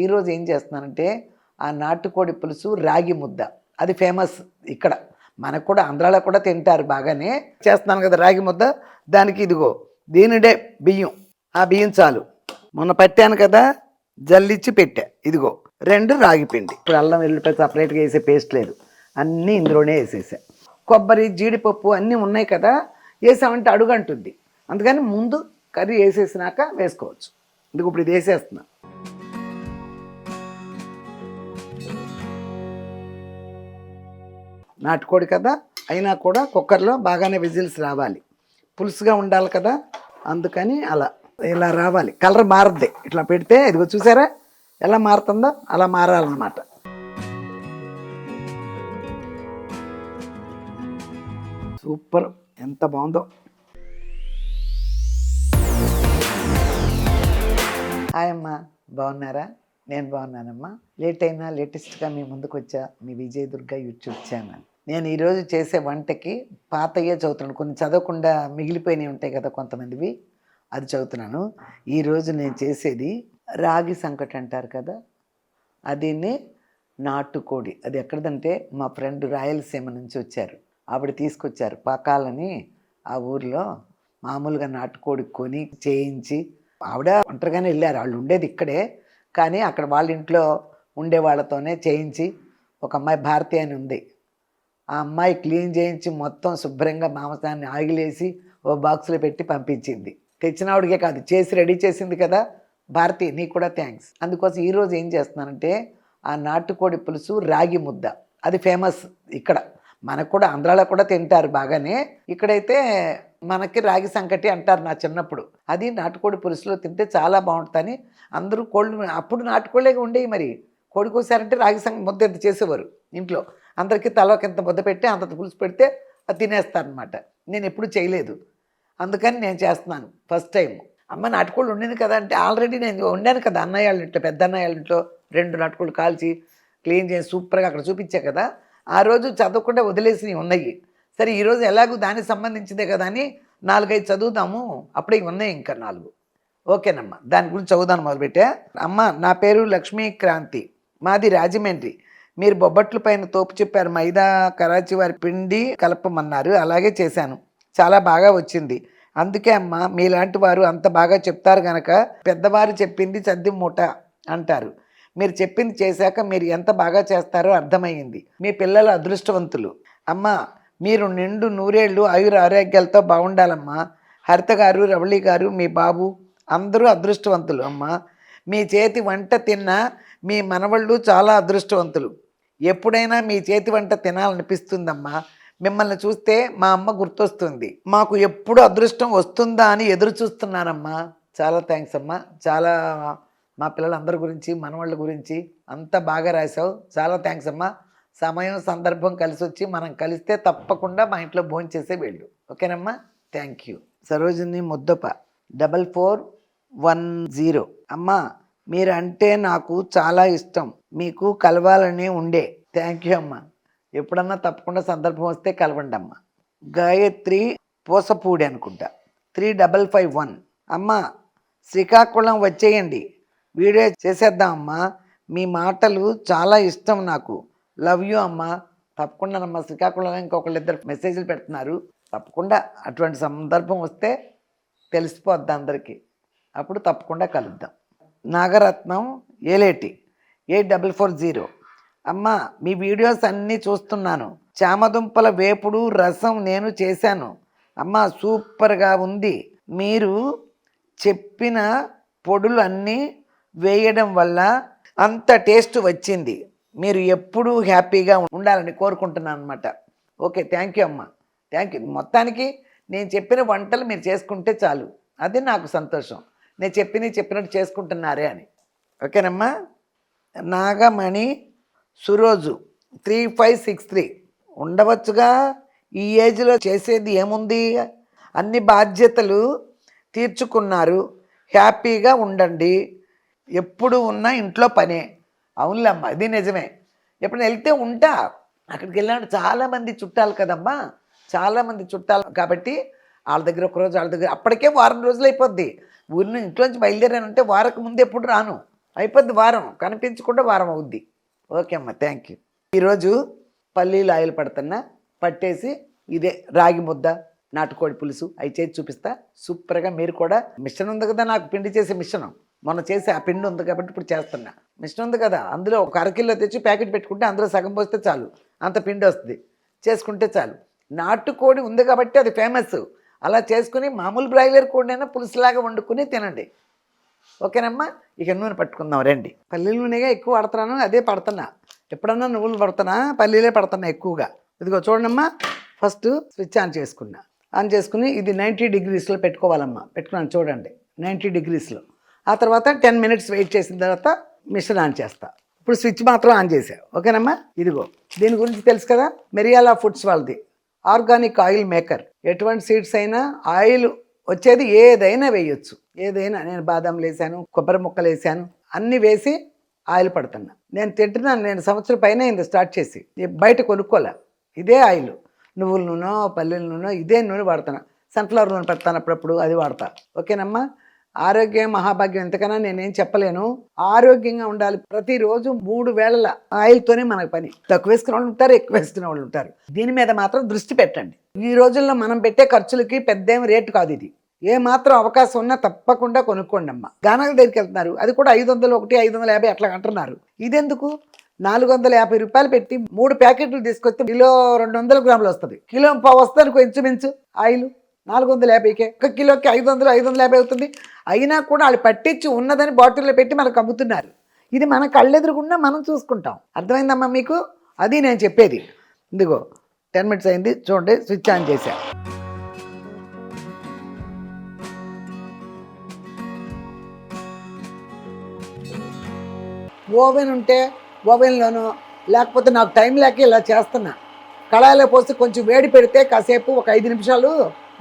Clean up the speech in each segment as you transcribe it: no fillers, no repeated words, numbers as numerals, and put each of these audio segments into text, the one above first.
ఈరోజు ఏం చేస్తున్నానంటే ఆ నాటుకోడి పులుసు రాగి ముద్ద, అది ఫేమస్ ఇక్కడ. మనకు కూడా ఆంధ్రాలో కూడా తింటారు బాగానే. చేస్తున్నాను కదా రాగి ముద్ద, దానికి ఇదిగో దీనిడే బియ్యం, ఆ బియ్యం చాలు. మొన్న పట్టాను కదా, జల్లిచ్చి పెట్టా. ఇదిగో 2 రాగి పిండి. ఇప్పుడు అల్లం వెల్లుల్లిపాయ సపరేట్గా వేసే పేస్ట్ లేదు, అన్నీ ఇందులోనే వేసేసా. కొబ్బరి జీడిపప్పు అన్నీ ఉన్నాయి కదా, వేసామంటే అడుగంటుంది. అందుకని ముందు కర్రీ వేసేసినాక వేసుకోవచ్చు. ఇందుకు ఇప్పుడు ఇది వేసేస్తున్నా. నాటుకోడి కదా, అయినా కూడా కుక్కర్లో బాగానే విజిల్స్ రావాలి, పులుసుగా ఉండాలి కదా, అందుకని అలా ఇలా రావాలి. కలర్ మారద్ది, ఇట్లా పెడితే ఇదిగో చూసారా ఎలా మారుతుందో అలా మారాలన్నమాట. సూపర్, ఎంత బాగుందో. హాయ్ అమ్మా, బాగున్నారా? నేను బాగున్నానమ్మా. లేట్ అయినా లేటెస్ట్గా మీ ముందుకు వచ్చా, మీ విజయ దుర్గా యూట్యూబ్ ఛానల్. నేను ఈరోజు చేసే వంటకి పాతయ్యే చదువుతున్నాను, కొన్ని చదవకుండా మిగిలిపోయినవి ఉంటాయి కదా కొంతమందివి, అది చదువుతున్నాను. ఈరోజు నేను చేసేది రాగి సంకటి అంటారు కదా, అదిని నాటుకోడి. అది ఎక్కడదంటే మా ఫ్రెండ్ రాయలసీమ నుంచి వచ్చారు, ఆవిడ తీసుకొచ్చారు. పాకాలని ఆ ఊర్లో మామూలుగా నాటుకోడి కొని చేయించి, ఆవిడ ఒంటరిగానే వెళ్ళారు, వాళ్ళు ఉండేది ఇక్కడే కానీ అక్కడ వాళ్ళ ఇంట్లో ఉండే వాళ్ళతోనే చేయించి, ఒక అమ్మాయి భారతి అని ఉంది, ఆ అమ్మాయి క్లీన్ చేయించి మొత్తం శుభ్రంగా మాంసాన్ని ఆగిలేసి ఓ బాక్స్లో పెట్టి పంపించింది. తెచ్చినవాడికే కాదు, చేసి రెడీ చేసింది కదా భారతి, నీకు కూడా థ్యాంక్స్. అందుకోసం ఈరోజు ఏం చేస్తున్నానంటే ఆ నాటుకోడి పులుసు రాగి ముద్ద, అది ఫేమస్ ఇక్కడ. మనకు కూడా ఆంధ్రాలో కూడా తింటారు బాగానే, ఇక్కడైతే మనకి రాగి సంకటి అంటారు నా చిన్నప్పుడు. అది నాటుకోడి పులుసులో తింటే చాలా బాగుంటుందని అందరూ కోళ్ళు, అప్పుడు నాటుకోళ్ళే ఉండేవి, మరి కోడి కోసారంటే రాగి ముద్ద ఎంత చేసేవారు ఇంట్లో. అందరికీ తలకింత ముద్ద పెట్టి అంత పులుసు పెడితే అది తినేస్తారనమాట. నేను ఎప్పుడు చేయలేదు, అందుకని నేను చేస్తున్నాను ఫస్ట్ టైం. అమ్మ నాటుకోళ్ళు ఉండింది కదా అంటే, ఆల్రెడీ నేను వండాను కదా అన్నయ్య వాళ్ళ ఇంట్లో, పెద్ద అన్నయ్య వాళ్ళ ఇంట్లో 2 నాటుకోళ్ళు కాల్చి క్లీన్ చేసి సూపర్గా అక్కడ చూపించా కదా. ఆ రోజు చదవకుండా వదిలేసినవి ఉన్నాయి. సరే ఈరోజు ఎలాగూ దానికి సంబంధించిందే కదా అని 4-5 చదువుదాము, అప్పుడే ఉన్నాయి ఇంకా 4. ఓకేనమ్మా, దాని గురించి చదువుదాను మొదలుపెట్టా. అమ్మ, నా పేరు లక్ష్మీ క్రాంతి, మాది రాజమండ్రి. మీరు బొబ్బట్ల పైన తోపు చెప్పారు, మైదా కరాచీ వారి పిండి కలపమన్నారు, అలాగే చేశాను, చాలా బాగా వచ్చింది. అందుకే అమ్మ, మీలాంటి వారు అంత బాగా చెప్తారు గనక పెద్దవారు చెప్పింది చద్ది మూట అంటారు. మీరు చెప్పింది చేశాక మీరు ఎంత బాగా చేస్తారో అర్థమయ్యింది. మీ పిల్లలు అదృష్టవంతులు. అమ్మ, మీరు నిండు నూరేళ్ళు ఆయుర ఆరోగ్యాలతో బాగుండాలమ్మా. హరిత గారు, రవళి గారు, మీ బాబు అందరూ అదృష్టవంతులు అమ్మ. మీ చేతి వంట తిన్న మీ మనవళ్ళు చాలా అదృష్టవంతులు. ఎప్పుడైనా మీ చేతి వంట తినాలనిపిస్తుందమ్మా. మిమ్మల్ని చూస్తే మా అమ్మ గుర్తొస్తుంది. మాకు ఎప్పుడు అదృష్టం వస్తుందా అని ఎదురు చూస్తున్నానమ్మా. చాలా థ్యాంక్స్ అమ్మా. చాలా మా పిల్లలందరి గురించి, మనవాళ్ళ గురించి అంతా బాగా రాసావు, చాలా థ్యాంక్స్ అమ్మా. సమయం సందర్భం కలిసి వచ్చి మనం కలిస్తే తప్పకుండా మా ఇంట్లో భోంచేసే వెళ్ళు, ఓకేనమ్మా. Thank you. సరోజిని ముద్దప 4410. అమ్మా, మీరు అంటే నాకు చాలా ఇష్టం, మీకు కలవాలని ఉండే. థ్యాంక్ యూ అమ్మా. ఎప్పుడన్నా తప్పకుండా సందర్భం వస్తే కలవండి అమ్మ. గాయత్రి పూసపూడి అనుకుంటా 3551. అమ్మ, శ్రీకాకుళం వచ్చేయండి, వీడియో చేసేద్దాం అమ్మా. మీ మాటలు చాలా ఇష్టం నాకు, లవ్ యూ అమ్మ. తప్పకుండానమ్మా, శ్రీకాకుళంలో ఇంకొకళ్ళిద్దరు మెసేజ్లు పెడుతున్నారు, తప్పకుండా అటువంటి సందర్భం వస్తే తెలిసిపోద్ది అందరికీ, అప్పుడు తప్పకుండా కలుద్దాం. నాగరత్నం ఏలేటి 8440. అమ్మ, మీ వీడియోస్ అన్నీ చూస్తున్నాను, చామదుంపల వేపుడు రసం నేను చేశాను అమ్మ, సూపర్గా ఉంది. మీరు చెప్పిన పొడులు అన్నీ వేయడం వల్ల అంత టేస్ట్ వచ్చింది. మీరు ఎప్పుడూ హ్యాపీగా ఉండాలని కోరుకుంటున్నాను అనమాట. ఓకే, థ్యాంక్ యూ అమ్మ, థ్యాంక్ యూ. మొత్తానికి నేను చెప్పిన వంటలు మీరు చేసుకుంటే చాలు, అది నాకు సంతోషం. నేను చెప్పినట్టు చేసుకుంటున్నారే అని. ఓకేనమ్మా. నాగమణి సురోజు 3563. ఉండవచ్చుగా, ఈ ఏజ్లో చేసేది ఏముంది, అన్ని బాధ్యతలు తీర్చుకున్నారు, హ్యాపీగా ఉండండి, ఎప్పుడు ఉన్నా ఇంట్లో పనే. అవునులేమ్మా, ఇది నిజమే. ఎప్పుడైనా వెళ్తే ఉంటా, అక్కడికి వెళ్ళినట్టు చాలామంది చుట్టాలు కదమ్మా, చాలామంది చుట్టాలు కాబట్టి వాళ్ళ దగ్గర ఒకరోజు, వాళ్ళ దగ్గర అప్పటికే వారం రోజులు అయిపోద్ది. ఊరిని ఇంట్లోంచి బయలుదేరానంటే వారకు ముందు ఎప్పుడు రాను, అయిపోద్ది, వారం కనిపించకుండా వారం అవుద్ది. ఓకే అమ్మ, థ్యాంక్ యూ. ఈరోజు పల్లీలు ఆయిల్ పడుతున్నా, పట్టేసి ఇదే రాగి ముద్ద, నాటుకోడి పులుసు అవి చేసి చూపిస్తా. సూపర్గా మీరు కూడా, మిషన్ ఉంది కదా నాకు పిండి చేసే మిషన్, మొన్న చేసి ఆ పిండి ఉంది కాబట్టి ఇప్పుడు చేస్తున్నా. మిషన్ ఉంది కదా, అందులో ఒక అరకిలో తెచ్చి ప్యాకెట్ పెట్టుకుంటే అందులో సగం పోస్తే చాలు, అంత పిండి వస్తుంది, చేసుకుంటే చాలు. నాటుకోడి ఉంది కాబట్టి అది ఫేమస్. అలా చేసుకుని మామూలు బ్రాయిలర్ కోడినైనా పులుసులాగా వండుకుని తినండి. ఓకేనమ్మా. ఇక నూనె పట్టుకుందాం రండి. పల్లీల నూనెగా ఎక్కువ పడుతున్నాను, అదే పడుతున్నా. ఎప్పుడన్నా నువ్వులు పడుతున్నా, పల్లీలే పడుతున్నా ఎక్కువగా. ఇదిగో చూడమ్మా, ఫస్ట్ స్విచ్ ఆన్ చేసుకున్నా. ఆన్ చేసుకుని ఇది 90 degreesలో పెట్టుకోవాలమ్మా. పెట్టుకున్నాను చూడండి, 90 degreesలో. ఆ తర్వాత 10 minutes వెయిట్ చేసిన తర్వాత మిషన్ ఆన్ చేస్తా. ఇప్పుడు స్విచ్ మాత్రం ఆన్ చేసా. ఓకేనమ్మా. ఇదిగో దీని గురించి తెలుసు కదా, మెరియాలా ఫుడ్స్ వాళ్ళది ఆర్గానిక్ ఆయిల్ మేకర్. ఎటువంటి సీడ్స్ అయినా ఆయిల్ వచ్చేది ఏదైనా వేయొచ్చు, ఏదైనా. నేను బాదాంలు వేసాను, కొబ్బరి ముక్కలు వేసాను, అన్నీ వేసి ఆయిల్ పడుతున్నా. నేను తింటున్నాను, నేను సంవత్సరం పైన అయింది స్టార్ట్ చేసి. బయట కొనుక్కోలే, ఇదే ఆయిల్. నువ్వుల నూనె, పల్లీల నూనె, ఇదే నూనె వాడుతున్నా. సన్ఫ్లవర్ నూనె పెడతాను అప్పుడప్పుడు, అది వాడతా. ఓకేనమ్మా. ఆరోగ్యం మహాభాగ్యం, ఎంతకన్నా నేనేం చెప్పలేను. ఆరోగ్యంగా ఉండాలి. ప్రతిరోజు 3 వేళల ఆయిల్తోనే మనకు పని. తక్కువ వేసుకునే వాళ్ళు ఉంటారు, ఎక్కువ వేసుకునే వాళ్ళు ఉంటారు. దీని మీద మాత్రం దృష్టి పెట్టండి. ఈ రోజుల్లో మనం పెట్టే ఖర్చులకి పెద్దేం రేటు కాదు ఇది. ఏ మాత్రం అవకాశం ఉన్నా తప్పకుండా కొనుక్కోండి అమ్మా. గానాల దగ్గరికి వెళ్తున్నారు, అది కూడా 500 ఒకటి, 550 అట్లా అంటున్నారు. ఇదెందుకు? 450 రూపాయలు పెట్టి 3 ప్యాకెట్లు తీసుకొస్తే కిలో 200 గ్రాములు వస్తుంది. కిలో పావు వస్తుంది అనుకో ఇంచుమించు ఆయిల్. 450కే ఒక కిలోకి 500, 550 అవుతుంది. అయినా కూడా వాళ్ళు పట్టించి ఉన్నదని బాటిల్లో పెట్టి మనకు అమ్ముతున్నారు. ఇది మన కళ్ళెదురుగుండా మనం చూసుకుంటాం. అర్థమైందమ్మా మీకు? అది నేను చెప్పేది. ఇదిగో 10 minutes అయింది చూడండి, స్విచ్ ఆన్ చేశా. ఓవెన్ ఉంటే ఓవెన్లోనో, లేకపోతే నాకు టైం లేక ఇలా చేస్తున్నా. కళాయిలో పోసి కొంచెం వేడి పెడితే కాసేపు ఒక 5 నిమిషాలు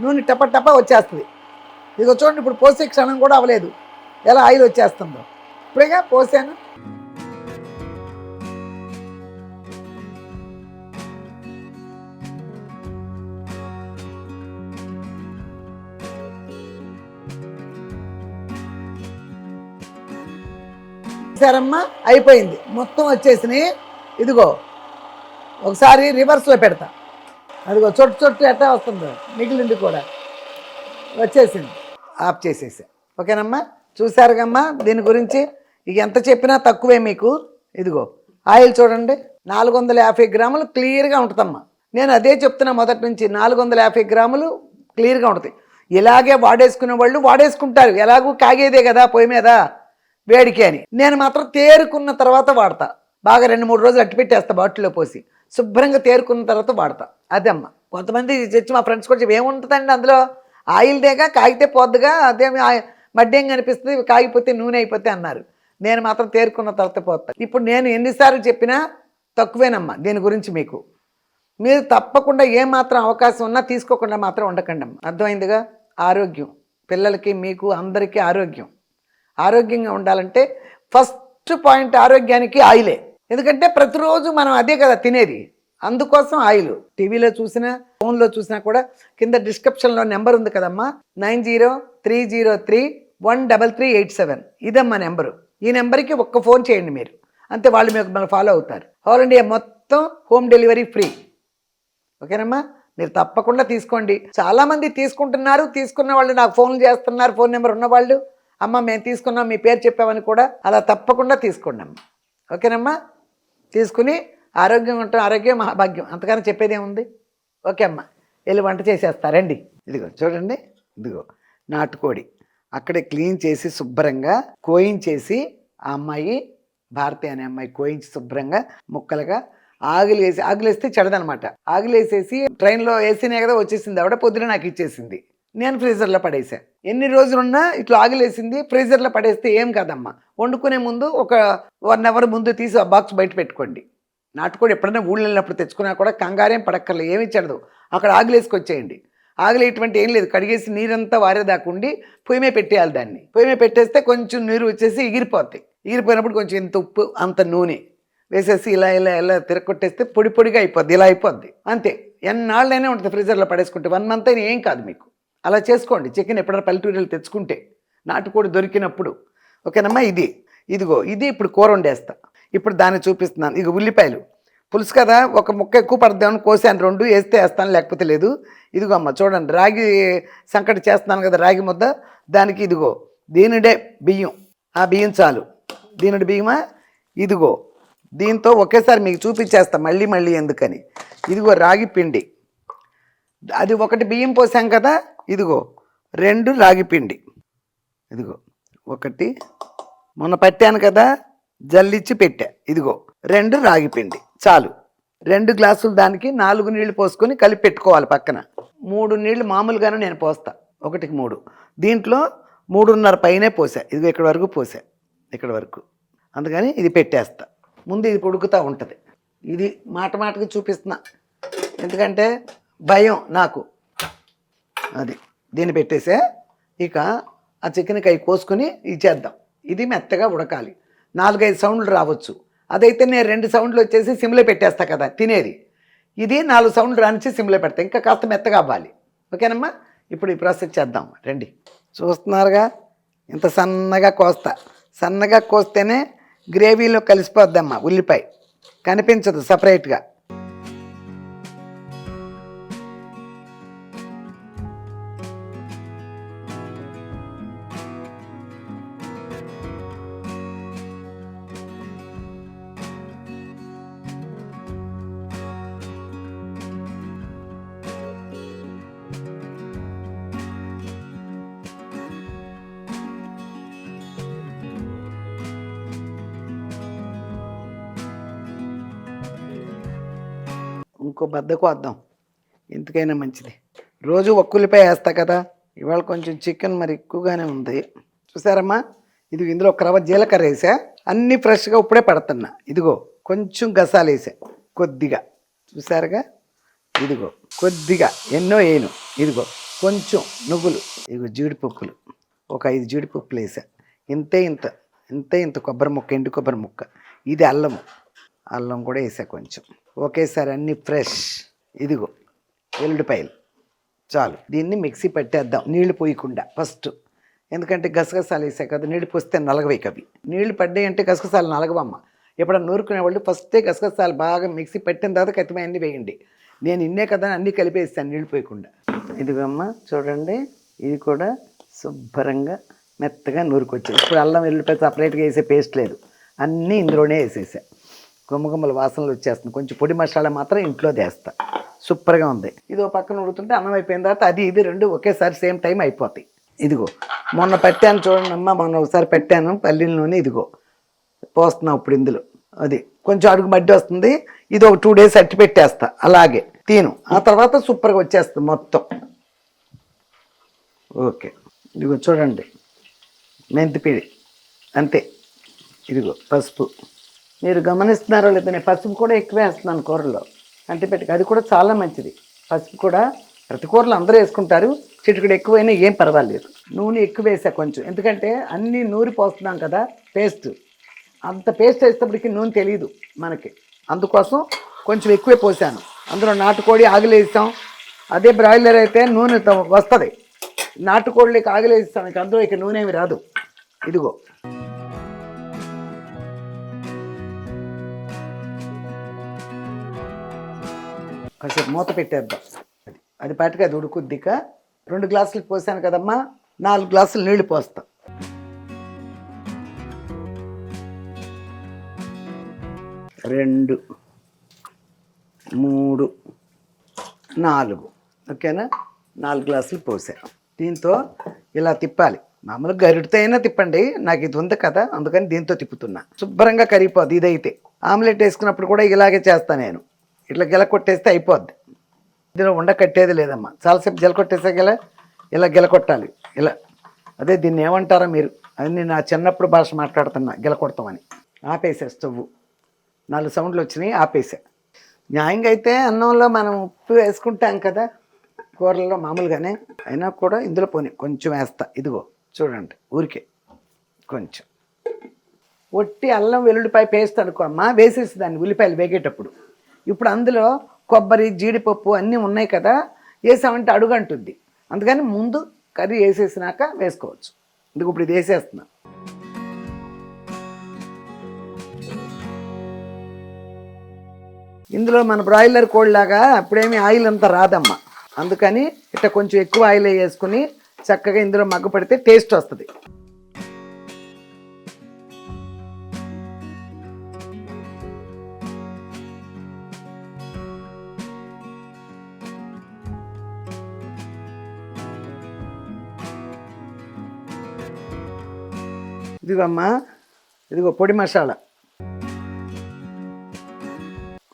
నూనె టప వచ్చేస్తుంది. ఇదిగో చూడండి, ఇప్పుడు పోసే క్షణం కూడా అవ్వలేదు, ఎలా ఆయిల్ వచ్చేస్తుందో. ఇప్పుడేగా పోసాను. సరమ్మా, అయిపోయింది, మొత్తం వచ్చేసినాయి. ఇదిగో ఒకసారి రివర్స్లో పెడతా. అదిగో చొట్టు ఎట్లా వస్తుందో, మిగిలింది కూడా వచ్చేసింది. ఆఫ్ చేసేసా. ఓకేనమ్మా. చూసారుగమ్మా దీని గురించి. ఇక ఎంత చెప్పినా తక్కువే మీకు. ఇదిగో ఆయిల్ చూడండి, 450 గ్రాములు క్లియర్గా ఉంటుందమ్మా. నేను అదే చెప్తున్నా మొదటి నుంచి, 450 గ్రాములు క్లియర్గా ఉంటుంది. ఇలాగే వాడేసుకునే వాళ్ళు వాడేసుకుంటారు, ఎలాగూ కాగేదే కదా పొయ్యి మీద వేడికి అని. నేను మాత్రం తేరుకున్న తర్వాత వాడతా. బాగా 2-3 రోజులు అట్టి పెట్టేస్తా బాటిల్లో పోసి, శుభ్రంగా తేరుకున్న తర్వాత వాడతా. అదమ్మా. కొంతమంది తెచ్చి మా ఫ్రెండ్స్ కూడా చెప్పి, ఏముంటుందండి అందులో, ఆయిల్ దేగా, కాగితే పోద్దుగా, అదేమి మడ్డేం కనిపిస్తుంది, కాగిపోతే నూనె అయిపోతే అన్నారు. నేను మాత్రం తేరుకున్న తర్వాత పోతా. ఇప్పుడు నేను ఎన్నిసార్లు చెప్పినా తక్కువేనమ్మా దీని గురించి మీకు. మీరు తప్పకుండా ఏమాత్రం అవకాశం ఉన్నా తీసుకోకుండా మాత్రం ఉండకండి అమ్మ. అర్థమైందిగా? ఆరోగ్యం పిల్లలకి, మీకు అందరికీ ఆరోగ్యం. ఆరోగ్యంగా ఉండాలంటే ఫస్ట్ పాయింట్ ఆరోగ్యానికి ఆయిలే. ఎందుకంటే ప్రతిరోజు మనం అదే కదా తినేది, అందుకోసం ఆయిల్. టీవీలో చూసినా, ఫోన్లో చూసినా కూడా కింద డిస్క్రిప్షన్లో నెంబర్ ఉంది కదమ్మా, 9033013387. ఇదమ్మా నెంబరు. ఈ నెంబర్కి ఒక్క ఫోన్ చేయండి మీరు, అంతే. వాళ్ళు మీకు ఫాలో అవుతారు. ఆల్ ఇండియా మొత్తం హోమ్ డెలివరీ ఫ్రీ. ఓకేనమ్మా. మీరు తప్పకుండా తీసుకోండి. చాలామంది తీసుకుంటున్నారు, తీసుకున్న వాళ్ళు నాకు ఫోన్లు చేస్తున్నారు, ఫోన్ నెంబర్ ఉన్నవాళ్ళు. అమ్మ మేము తీసుకున్నాం, మీ పేరు చెప్పామని కూడా. అలా తప్పకుండా తీసుకోండి అమ్మ. ఓకేనమ్మా. తీసుకుని ఆరోగ్యంగా ఉంటాం, ఆరోగ్యం మహాభాగ్యం, అంతకన్నా చెప్పేదేముంది. ఓకే అమ్మ, వెళ్ళి వంట చేసేస్తారండి. ఇదిగో చూడండి, ఇదిగో నాటుకోడి అక్కడే క్లీన్ చేసి శుభ్రంగా కోయించేసి, ఆ అమ్మాయి భారతి అనే అమ్మాయి కోయించి శుభ్రంగా ముక్కలుగా ఆగిలేస్తే చెడదనమాట. ఆగిలేసేసి ట్రైన్లో వేసినే కదా వచ్చేసింది ఆవిడ. పొద్దున నాకు ఇచ్చేసింది, నేను ఫ్రీజర్లో పడేసా. ఎన్ని రోజులున్నా ఇట్లా ఆగిలేసింది, ఫ్రీజర్లో పడేస్తే ఏం కాదమ్మా. వండుకునే ముందు ఒక 1 hour ముందు తీసి ఆ బాక్స్ బయట పెట్టుకోండి. నాటుకోడి ఎప్పుడైనా ఊళ్ళు వెళ్ళినప్పుడు తెచ్చుకున్నా కూడా కంగారేం పడక్కర్లేదు, ఏమి చెడదు. అక్కడ ఆగిలేసుకొచ్చేయండి. ఆగిలేటువంటి ఏం లేదు, కడిగేసి నీరంతా వారేదాకుండి పొయ్యి మీద పెట్టేయాలి. దాన్ని పొయ్యి మీద పెట్టేస్తే కొంచెం నీరు వచ్చేసి ఎగిరిపోతాయి. ఎగిరిపోయినప్పుడు కొంచెం ఇంత ఉప్పు, అంత నూనె వేసేసి ఇలా ఇలా ఇలా తిరగొట్టేస్తే పొడి పొడిగా అయిపోద్ది, ఇలా అయిపోద్ది అంతే. ఎన్నాళ్ళైనా ఉంటుంది ఫ్రీజర్లో పడేసుకుంటే, 1 month అయినా ఏం కాదు మీకు. అలా చేసుకోండి. చికెన్ ఎప్పుడైనా పల్లెటూరులో తెచ్చుకుంటే, నాటుకోడి దొరికినప్పుడు. ఓకేనమ్మా. ఇది ఇదిగో ఇది ఇప్పుడు కూర వండేస్తా. ఇప్పుడు దాన్ని చూపిస్తున్నాను. ఇక ఉల్లిపాయలు పులుసు కదా, ఒక ముక్క ఎక్కువ పడదామని కోసాను, 2 వేస్తే వేస్తాను, లేకపోతే లేదు. ఇదిగో అమ్మ చూడండి, రాగి సంకటి చేస్తున్నాను కదా, రాగి ముద్ద, దానికి ఇదిగో దీనిడే బియ్యం, ఆ బియ్యం చాలు. దీనిడి బియ్యమా, ఇదిగో దీంతో ఒకేసారి మీకు చూపించేస్తా, మళ్ళీ మళ్ళీ ఎందుకని. ఇదిగో రాగి పిండి, అది 1 బియ్యం పోసాం కదా, ఇదిగో 2 రాగి పిండి, ఇదిగో 1 మొన్న పట్టాను కదా, జల్లిచ్చి పెట్టా, ఇదిగో 2 రాగి పిండి చాలు. 2 గ్లాసులు దానికి 4 నీళ్లు పోసుకొని కలిపి పెట్టుకోవాలి పక్కన. 3 నీళ్లు మామూలుగానే నేను పోస్తా, 1కి 3. దీంట్లో 3:30 పైనే పోసా, ఇదిగో ఇక్కడ వరకు పోసా, ఇక్కడ వరకు. అందుకని ఇది పెట్టేస్తా. ముందు ఇది ఉడుకుతూ ఉంటుంది. ఇది మాట మాటకి చూపిస్తున్నా, ఎందుకంటే భయం నాకు. అది దీన్ని పెట్టేసే, ఇక ఆ చికెన్ కాయ కోసుకొని ఇచ్చేద్దాం. ఇది మెత్తగా ఉడకాలి, 4-5 సౌండ్లు రావచ్చు. అదైతే నేను 2 సౌండ్లు వచ్చేసి సిమ్లో పెట్టేస్తా కదా తినేది. ఇది 4 సౌండ్లు రానిచ్చి సిమ్లో పెడతా, ఇంకా కాస్త మెత్తగా అవ్వాలి. ఓకేనమ్మా, ఇప్పుడు ఈ ప్రాసెస్ చేద్దాం రండి. చూస్తున్నారుగా, ఇంత సన్నగా కోస్తా. సన్నగా కోస్తేనే గ్రేవీలో కలిసిపోద్దమ్మా, ఉల్లిపాయ కనిపించదు సపరేట్గా. ఇంకో బద్దకు వద్దాం, ఎందుకైనా మంచిది. రోజు ఒక్క ఉల్లిపాయ వేస్తా కదా, ఇవాళ కొంచెం చికెన్ మరి ఎక్కువగానే ఉంది. చూసారమ్మా, ఇది ఇందులో 1 రవ్వ జీలకర్ర వేసా, అన్నీ ఫ్రెష్గా ఇప్పుడే పడుతున్నా. ఇదిగో కొంచెం గసాలు వేసా కొద్దిగా, చూసారుగా, ఇదిగో కొద్దిగా, ఎన్నో వేయను. ఇదిగో కొంచెం నువ్వులు, ఇదిగో జీడిపప్పులు, ఒక 5 జీడిపప్పులు వేసా. ఇంత కొబ్బరి ముక్క, ఎండు కొబ్బరి ముక్క. ఇది అల్లం కూడా వేసా కొంచెం. ఒకేసారి అన్నీ ఫ్రెష్. ఇదిగో వెల్లుల్లిపాయలు చాలు. దీన్ని మిక్సీ పట్టేద్దాం, నీళ్లు పోయకుండా ఫస్ట్. ఎందుకంటే గసగసాలు వేసా కదా, నీళ్ళు పోస్తే నలగవేకి అవి. నీళ్లు పడ్డాయి అంటే గసగసాలు నలగవమ్మ. ఎప్పుడన్నా నూరుకునే వాళ్ళు ఫస్టే గసగసాలు బాగా మిక్సీ పట్టిన తర్వాత కత్తిమయన్ని వేయండి. నేను ఇన్నే కదా అన్నీ కలిపేస్తాను నీళ్ళు పోయకుండా. ఇదిగమ్మ చూడండి, ఇది కూడా శుభ్రంగా మెత్తగా నూరుకొచ్చింది. ఇప్పుడు అల్లం వెల్లుల్లిపాయ సపరేట్గా వేసే పేస్ట్ లేదు, అన్నీ ఇందులోనే వేసేసా. గుమ్మగుమ్మల వాసనలు వచ్చేస్తుంది. కొంచెం పొడి మసాలా మాత్రం ఇంట్లో వేస్తా. సూపర్గా ఉంది. ఇది పక్కన ఉడుతుంటే అన్నం అయిపోయిన తర్వాత అది ఇది 2 ఒకేసారి సేమ్ టైం అయిపోతాయి. ఇదిగో మొన్న పెట్టాను చూడండి అమ్మ, మొన్న ఒకసారి పెట్టాను పల్లీల నూనె, ఇదిగో పోస్తున్నాం ఇప్పుడు ఇందులో. అది కొంచెం అడుగు మడ్డి వస్తుంది. ఇది ఒక 2 డేస్ అట్టి పెట్టేస్తా, అలాగే తిను. ఆ తర్వాత సూపర్గా వచ్చేస్తుంది మొత్తం. ఓకే, ఇదిగో చూడండి మెంతిపిడి అంతే. ఇదిగో పసుపు, మీరు గమనిస్తున్నారో లేదో, నేను పసుపు కూడా ఎక్కువ వేస్తున్నాను కూరలో. అంటిపెట్టుకు అది కూడా చాలా మంచిది. పసుపు కూడా ప్రతి కూరలో అందరూ వేసుకుంటారు, చిటికెడు ఎక్కువైనా ఏం పర్వాలేదు. నూనె ఎక్కువ వేసా కొంచెం, ఎందుకంటే అన్నీ నూరి పోస్తున్నాం కదా పేస్ట్. అంత పేస్ట్ వేసేటప్పటికి నూనె తెలియదు మనకి, అందుకోసం కొంచెం ఎక్కువే పోసాను. అందులో నాటుకోడి ఆగిలు వేసాం. అదే బ్రాయిలర్ అయితే నూనె వస్తుంది, నాటుకోడికి ఆగిలు వేస్తాం, ఇక అందులో ఇక నూనె ఏమి రాదు. ఇదిగో కాసేపు మూత పెట్టేద్దాం. అది పాటికి అది ఉడుకుద్దిక. 2 గ్లాసులు పోసాను కదమ్మా, 4 గ్లాసులు నీళ్లు పోస్తాం. 2, 3, 4 ఓకేనా, 4 గ్లాసులు పోసాను. దీంతో ఇలా తిప్పాలి. మామూలుగా గరిటితో అయినా తిప్పండి, నాకు ఇది ఉంది కదా అందుకని దీంతో తిప్పుతున్నా. శుభ్రంగా కరిగిపోద్ది. ఇదైతే ఆమ్లెట్ వేసుకున్నప్పుడు కూడా ఇలాగే చేస్తాను నేను, ఇట్లా గెల కొట్టేస్తే అయిపోద్ది. ఇందులో ఉండ కట్టేది లేదమ్మా, చాలాసేపు గెల కొట్టేసే ఇలా గెల కొట్టాలి ఇలా. అదే దీన్ని ఏమంటారా మీరు, అది నేను నా చిన్నప్పుడు భాష మాట్లాడుతున్నా, గెల కొడతామని. ఆపేసా స్టవ్, 4 సౌండ్లు వచ్చినాయి, ఆపేసా. న్యాయంగా అయితే అన్నంలో మనం ఉప్పు వేసుకుంటాం కదా కూరల్లో మామూలుగానే, అయినా కూడా ఇందులో పోనీ కొంచెం వేస్తా. ఇదిగో చూడండి, ఊరికే కొంచెం. ఒట్టి అల్లం వెల్లుల్లిపాయ పేస్ట్ అనుకో అమ్మ, వేసేసి దాన్ని ఉల్లిపాయలు వేగేటప్పుడు. ఇప్పుడు అందులో కొబ్బరి జీడిపప్పు అన్నీ ఉన్నాయి కదా, వేసామంటే అడుగంటుంది. అందుకని ముందు కర్రీ వేసేసినాక వేసుకోవచ్చు. ఇందుకు ఇప్పుడు ఇది వేసేస్తున్నా. ఇందులో మన బ్రాయిలర్ కోళ్ళలాగా అప్పుడేమీ ఆయిల్ అంతా రాదమ్మా. అందుకని ఇట్లా కొంచెం ఎక్కువ ఆయిల్ వేసుకుని చక్కగా ఇందులో మగ్గ పెడితే టేస్ట్ వస్తుంది. ఇదిగోమ్మా, ఇదిగో పొడి మసాలా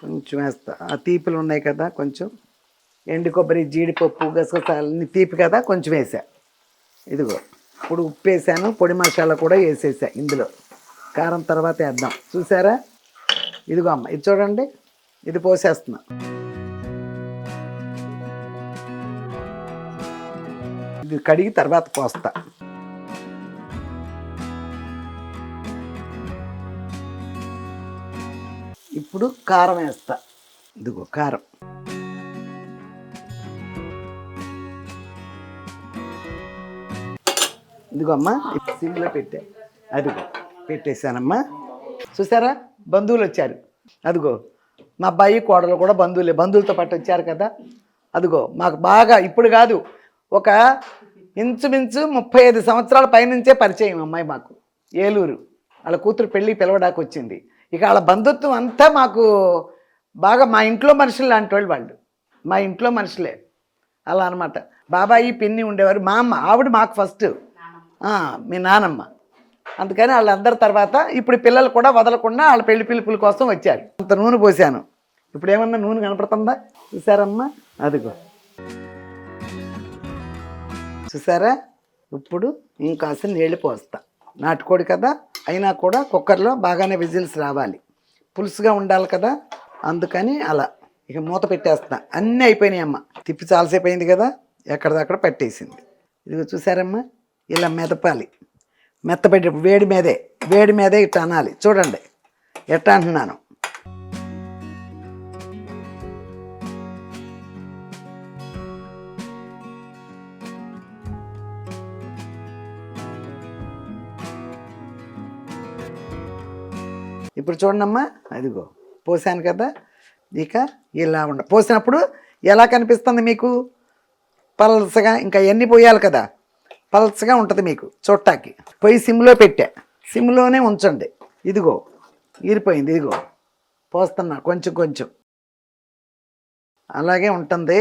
కొంచెం వేస్తా. ఆ తీపులు ఉన్నాయి కదా, కొంచెం ఎండు కొబ్బరి, జీడిపప్పు, గసగసాలన్నీ తీపి కదా, కొంచెం వేసా. ఇదిగో ఇప్పుడు ఉప్పు వేసాను, పొడి మసాలా కూడా వేసేసా ఇందులో. కారం తర్వాత వేద్దాం. చూసారా? ఇదిగో అమ్మ, ఇది చూడండి, ఇది పోసేస్తున్నా. ఇది కడిగి తర్వాత పోస్తా. ఇప్పుడు కారం వేస్తా. ఇదిగో కారం. ఇదిగో అమ్మా, సిమ్లో పెట్టా. అదిగో పెట్టేశానమ్మా. చూసారా? బంధువులు వచ్చారు. అదిగో మా అబ్బాయి కోడలు కూడా బంధువులే, బంధువులతో పాటు వచ్చారు కదా. అదిగో మాకు బాగా ఇప్పుడు కాదు, ఒక ఇంచుమించు 35 సంవత్సరాల పైనుంచే పరిచయం అమ్మాయి మాకు. ఏలూరు వాళ్ళ కూతురు పెళ్ళి పిలవడానికి వచ్చింది. ఇక వాళ్ళ బంధుత్వం అంతా మాకు బాగా మా ఇంట్లో మనుషులు లాంటి వాళ్ళు. మా ఇంట్లో మనుషులే అలా అనమాట. బాబాయి పిన్ని ఉండేవారు. మా అమ్మ, ఆవిడ మాకు ఫస్ట్, మీ నానమ్మ. అందుకని వాళ్ళందరి తర్వాత ఇప్పుడు పిల్లలు కూడా వదలకుండా వాళ్ళ పెళ్లి పిలుపుల కోసం వచ్చారు. అంత నూనె పోసాను. ఇప్పుడు ఏమన్నా నూనె కనపడుతుందా? చూసారమ్మా? అదిగో చూసారా? ఇప్పుడు ఇంకాసిన నీళ్ళు పోస్తా. నాటుకోడి కదా అయినా కూడా కుక్కర్లో బాగానే విజిల్స్ రావాలి, పులుసుగా ఉండాలి కదా. అందుకని అలా ఇక మూత పెట్టేస్తా. అన్నీ అయిపోయినాయి అమ్మ. తిప్పి చాలాసేపు అయింది కదా, ఎక్కడిదక్కడ పట్టేసింది. ఇదిగో చూసారమ్మా, ఇలా మెదపాలి. మెత్తపెట్టి వేడి మీదే ఇట్లా అనాలి. చూడండి ఎట్లా అంటున్నాను. ఇప్పుడు చూడండమ్మా, అదిగో పోసాను కదా. ఇక ఇలా పోసినప్పుడు ఎలా కనిపిస్తుంది మీకు? పలసగా. ఇంకా ఎన్ని పోయాలి కదా, పలసగా ఉంటుంది మీకు చూడటానికి. పొయ్యి సిమ్లో పెట్టా, సిమ్లోనే ఉంచండి. ఇదిగో ఈరిపోయింది. ఇదిగో పోస్తున్నా కొంచెం కొంచెం. అలాగే ఉంటుంది.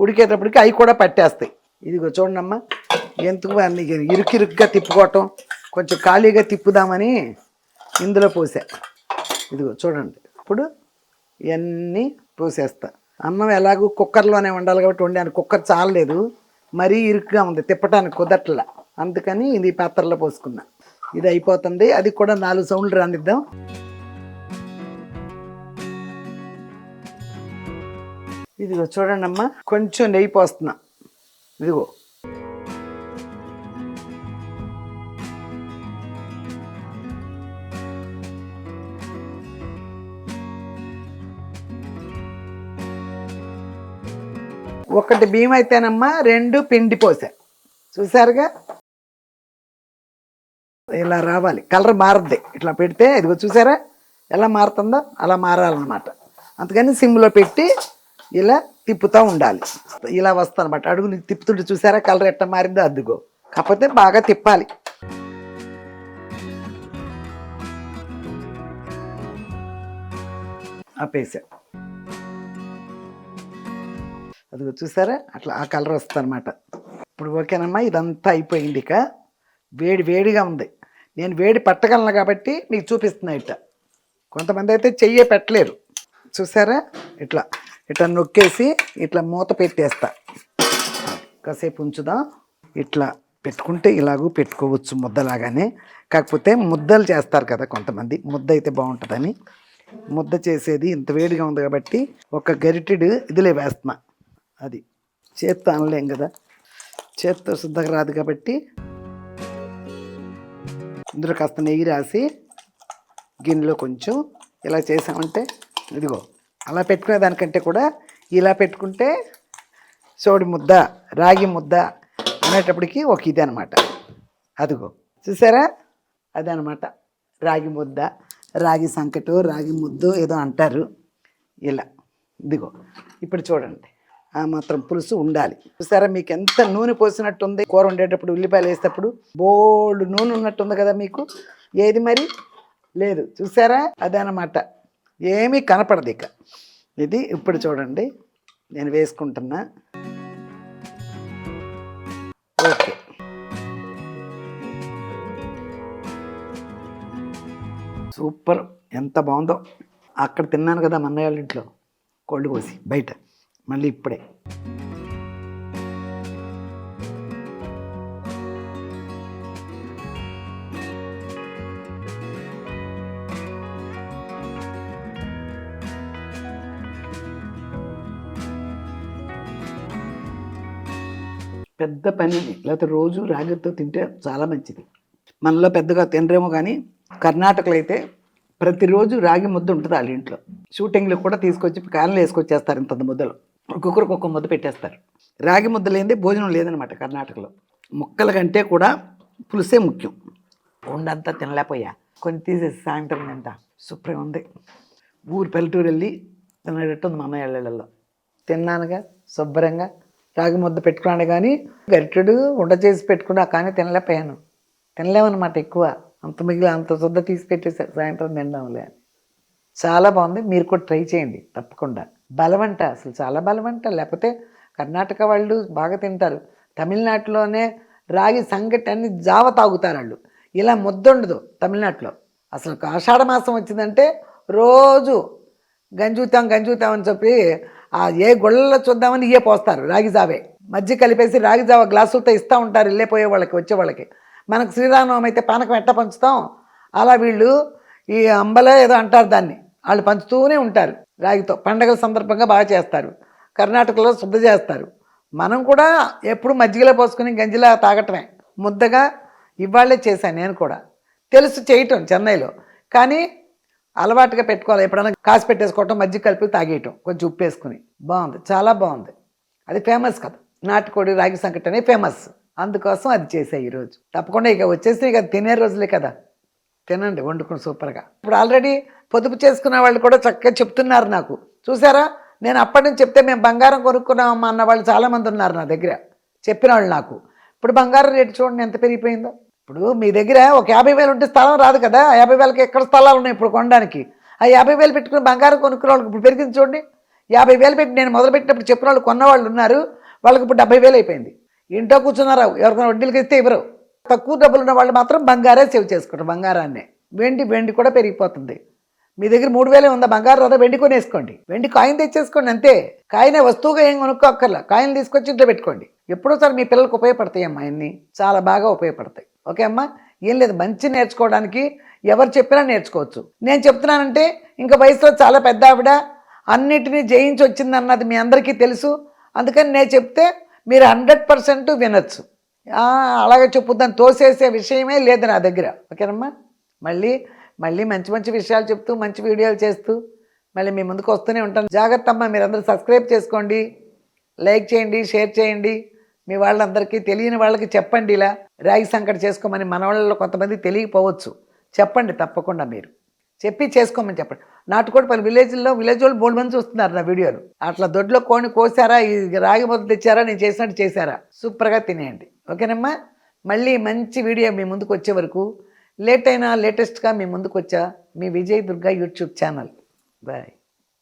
ఉడికేటప్పటికి అవి కూడా పట్టేస్తాయి. ఇదిగో చూడండమ్మా, ఎందుకు అన్ని ఇరుకిరుగ్గా తిప్పుకోవటం, కొంచెం ఖాళీగా తిప్పుదామని ఇందులో పోసా. ఇదిగో చూడండి. ఇప్పుడు ఇవన్నీ పోసేస్తా. అన్నం ఎలాగూ కుక్కర్లోనే ఉండాలి కాబట్టి వండాను. కుక్కర్ చాలలేదు, మరీ ఇరుకుగా ఉంది, తిప్పటానికి కుదరట్లా. అందుకని ఇది పాత్రలో పోసుకున్నా. ఇది అయిపోతుంది. అది కూడా 4 సౌండ్లు రానిద్దాం. ఇదిగో చూడండి అమ్మా, కొంచెం నెయ్యి పోస్తున్నా. ఇదిగో ఒకటి బియ్యం అయితేనమ్మా 2 పిండి పోసా. చూసారుగా? ఇలా రావాలి, కలర్ మారద్ది. ఇట్లా పెడితే ఇదిగో చూసారా ఎలా మారుతుందో, అలా మారాలన్నమాట. అందుకని సిమ్లో పెట్టి ఇలా తిప్పుతూ ఉండాలి. ఇలా వస్తుంది అనమాట. అడుగులు తిప్పుతుంటే చూసారా కలర్ ఎట్లా మారిందో? అదిగో. కాకపోతే బాగా తిప్పాలి. ఆపేసా. అదిగో చూసారా అట్లా ఆ కలర్ వస్తుంది అనమాట. ఇప్పుడు ఓకేనమ్మా, ఇదంతా అయిపోయింది. ఇక వేడిగా ఉంది. నేను వేడి పట్టగలను కాబట్టి మీకు చూపిస్తున్నా. ఇట్లా కొంతమంది అయితే చెయ్యే పెట్టలేరు. చూసారా? ఇట్లా ఇట్లా నొక్కేసి ఇట్లా మూత పెట్టేస్తా. కాసేపు ఉంచుదాం. ఇట్లా పెట్టుకుంటే ఇలాగూ పెట్టుకోవచ్చు ముద్దలాగానే. కాకపోతే ముద్దలు చేస్తారు కదా కొంతమంది, ముద్ద అయితే బాగుంటుందని. ముద్ద చేసేది ఇంత వేడిగా ఉంది కాబట్టి ఒక గరిటెడు ఇదిలే వేస్తున్నా. అది చేత్తో అనలేం కదా, చేత్తో శుద్ధంగా రాదు కాబట్టి ఇందులో కాస్త నెయ్యి రాసి గిన్నెలో కొంచెం ఇలా చేసామంటే, ఇదిగో అలా పెట్టుకునే దానికంటే కూడా ఇలా పెట్టుకుంటే సోడి ముద్ద, రాగి ముద్ద అనేటప్పటికి ఒక ఇది అనమాట. అదిగో చూసారా? అదనమాట రాగి ముద్ద, రాగి సంకటు, రాగి ముద్దు ఏదో అంటారు. ఇలా ఇదిగో ఇప్పుడు చూడండి, ఆ మాత్రం పులుసు ఉండాలి. చూసారా మీకు ఎంత నూనె పోసినట్టు ఉంది. కూర వండేటప్పుడు ఉల్లిపాయలు వేసేటప్పుడు బోల్డ్ నూనె ఉన్నట్టుంది కదా మీకు. ఏది మరి లేదు, చూసారా? అదనమాట, ఏమీ కనపడదు ఇక. ఇది ఇప్పుడు చూడండి నేను వేసుకుంటున్నా. ఓకే, సూపర్, ఎంత బాగుందో. అక్కడ తిన్నాను కదా మా అన్నయ్య వాళ్ళ ఇంట్లో కోళ్ళు కోసి బయట, మళ్ళీ ఇప్పుడే. పెద్ద పని, లేకపోతే రోజు రాగితో తింటే చాలా మంచిది. మనలో పెద్దగా తినరేమో కానీ కర్ణాటకలో అయితే ప్రతిరోజు రాగి ముద్ద ఉంటుంది వాళ్ళ ఇంట్లో. షూటింగ్లు కూడా తీసుకొచ్చి క్యాన్లు వేసుకొచ్చేస్తారు, ఇంత ముద్దలు ఒక్కొక్కరికి ఒక్కొక్క ముద్ద పెట్టేస్తారు. రాగి ముద్ద లేనిదే భోజనం లేదనమాట కర్ణాటకలో. ముక్కల కంటే కూడా పులుసే ముఖ్యం. ఉండంతా తినలేకపోయా, కొన్ని తీసేసి సాయంత్రం తింట. సూపర్ ఉంది. ఊరు పల్లెటూరు వెళ్ళి తినేటట్టుంది మా అన్నయ్య ఇళ్ళల్లో. తిన్నానుగా శుభ్రంగా రాగి ముద్ద పెట్టుకున్నాను, కానీ గరిటెడు ఉండ చేసి పెట్టుకున్నా, కానీ తినలేకపోయాను. తినలేమన్నమాట ఎక్కువ. అంత మిగిలి అంత శుద్ధ తీసి పెట్టేసారు, సాయంత్రం తిందాంలే అని. చాలా బాగుంది, మీరు కూడా ట్రై చేయండి తప్పకుండా. బలవంట, అసలు చాలా బలవంట. లేకపోతే కర్ణాటక వాళ్ళు బాగా తింటారు. తమిళనాడులోనే రాగి సంగటి అన్ని జావ తాగుతారు వాళ్ళు. ఇలా ముద్ద ఉండదు తమిళనాడులో. అసలు ఆషాఢ మాసం వచ్చిందంటే రోజు గంజుతాం అని చెప్పి ఏ గొళ్ళలో చూద్దామని ఇవే పోస్తారు, రాగి జావే. మజ్జిగ కలిపేసి రాగి జావ గ్లాసులతో ఇస్తూ ఉంటారు వెళ్ళిపోయే వాళ్ళకి, వచ్చే వాళ్ళకి. మనకు శ్రీరామనవమి అయితే పానకం ఎట్ట పంచుతాం, అలా వీళ్ళు ఈ అంబలే ఏదో అంటారు దాన్ని, వాళ్ళు పంచుతూనే ఉంటారు రాగితో. పండగల సందర్భంగా బాగా చేస్తారు. కర్ణాటకలో శుద్ధ చేస్తారు. మనం కూడా ఎప్పుడు మజ్జిగలో పోసుకుని గంజిలా తాగటమే. ముద్దగా ఇవాళే చేశాను నేను కూడా. తెలుసు చేయటం చెన్నైలో, కానీ అలవాటుగా పెట్టుకోవాలి. ఎప్పుడైనా కాసి పెట్టేసుకోవటం, మజ్జిగ కలిపి తాగేయటం కొంచెం ఉప్పు వేసుకుని. బాగుంది, చాలా బాగుంది. అది ఫేమస్ కదా, నాటుకోడి రాగి సంకటి అనే ఫేమస్. అందుకోసం అది చేసాయి ఈరోజు. తప్పకుండా ఇక వచ్చేసి ఇక తినే రోజులే కదా, తినండి వండుకుని సూపర్గా. ఇప్పుడు ఆల్రెడీ పొదుపు చేసుకున్న వాళ్ళు కూడా చక్కగా చెప్తున్నారు నాకు. చూసారా, నేను అప్పటి నుంచి చెప్తే మేము బంగారం కొనుక్కున్నామమ్మా అన్న వాళ్ళు చాలామంది ఉన్నారు నా దగ్గర, చెప్పిన వాళ్ళు నాకు. ఇప్పుడు బంగారం రేటు చూడండి ఎంత పెరిగిపోయిందో. ఇప్పుడు మీ దగ్గర ఒక 50,000 ఉంటే స్థలం రాదు కదా, 50,000కి ఎక్కడ స్థలాలు ఉన్నాయి ఇప్పుడు కొనడానికి. ఆ 50,000 పెట్టుకుని బంగారం కొనుక్కునే వాళ్ళకి ఇప్పుడు పెరిగింది చూడండి. 50,000 పెట్టి నేను మొదలుపెట్టినప్పుడు చెప్పిన వాళ్ళు కొన్నవాళ్ళు ఉన్నారు, వాళ్ళకి ఇప్పుడు 70,000 అయిపోయింది. ఇంట్లో కూర్చున్నారు, ఎవరికైనా వడ్డీలకి ఇస్తే ఇవ్వరు. తక్కువ డబ్బులు ఉన్న వాళ్ళు మాత్రం బంగారే సేవ్ చేసుకుంటారు, బంగారాన్నే. వెండి కూడా పెరిగిపోతుంది. మీ దగ్గర 3,000 ఉందా బంగారు, రాదా వెండి కొనేసుకోండి, వెండి కాయిన్ తెచ్చేసుకోండి అంతే. కాయినే వస్తువుగా ఏం కొనుక్కోక్కర్లా, కాయిన్ తీసుకొచ్చి ఇంట్లో పెట్టుకోండి. ఎప్పుడోసారి మీ పిల్లలకు ఉపయోగపడతాయి అమ్మా, అన్నీ చాలా బాగా ఉపయోగపడతాయి. ఓకే అమ్మా, ఏం లేదు, మంచి నేర్చుకోవడానికి ఎవరు చెప్పినా నేర్చుకోవచ్చు. నేను చెప్తున్నానంటే ఇంకా వయసులో చాలా పెద్ద ఆవిడ, అన్నిటినీ జయించి వచ్చిందన్నది మీ అందరికీ తెలుసు. అందుకని నేను చెప్తే మీరు 100% వినొచ్చు. అలాగే చెప్పుద్దాన్ని తోసేసే విషయమే లేదు నా దగ్గర. ఓకేనమ్మా, మళ్ళీ మంచి విషయాలు చెప్తూ మంచి వీడియోలు చేస్తూ మళ్ళీ మీ ముందుకు వస్తూనే ఉంటాను. జాగ్రత్త అమ్మా, మీరందరూ సబ్స్క్రైబ్ చేసుకోండి, లైక్ చేయండి, షేర్ చేయండి. మీ వాళ్ళందరికీ, తెలియని వాళ్ళకి చెప్పండి, ఇలా రాగి సంకటి చేసుకోమని. మన వాళ్ళలో కొంతమంది తెలియకపోవచ్చు, చెప్పండి తప్పకుండా. మీరు చెప్పి చేసుకోమని చెప్పండి. నాటుకోడి పలు విలేజ్ వాళ్ళు బోల్డ్ మంది చూస్తున్నారు నా వీడియోలు. అట్లా దొడ్లో కోని కోసారా, ఈ రాగి ముద్ద తెచ్చారా, నేను చేసినట్టు చేశారా, సూపర్గా తినేయండి. ఓకేనమ్మా, మళ్ళీ మంచి వీడియో మీ ముందుకు వచ్చే వరకు లేటెస్ట్గా మీ ముందుకు వచ్చా మీ Vijay Durga YouTube channel. Bye.